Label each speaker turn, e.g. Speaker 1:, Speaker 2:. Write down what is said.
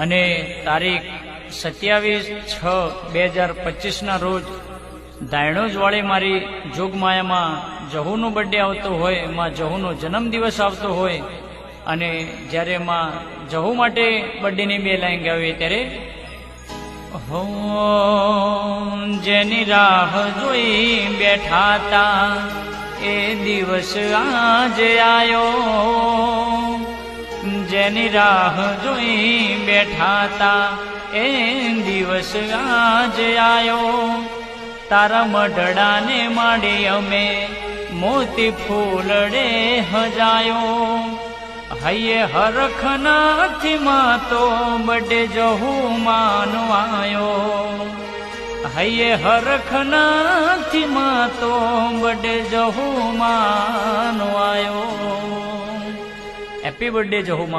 Speaker 1: અને તારીખ 27/6/2025 રોજ દાયણોજવાળી મારી જોગમાયામાં જહુનો બર્થડે આવતો હોય, માં જહુનો જન્મદિવસ આવતો હોય અને જ્યારે માં જહુ માટે બર્થડેની બે લાઈન ગાવી ત્યારે હો જેની રાહ જોઈ બેઠા તા એ દિવસ આજે આયો, જેની રાહ જોઈ બેઠા તા એ દિવસ આજે આયો, તારા મઢડાને માડી અમે મોતી ફૂલડે હજાયો, હૈયે હરખનાથી માં તો બડે જહુ માનો આયો, હૈયે હરખનાથી માં તો બડે જહુ માનો આયો. હેપી બર્થડે જહુ માં.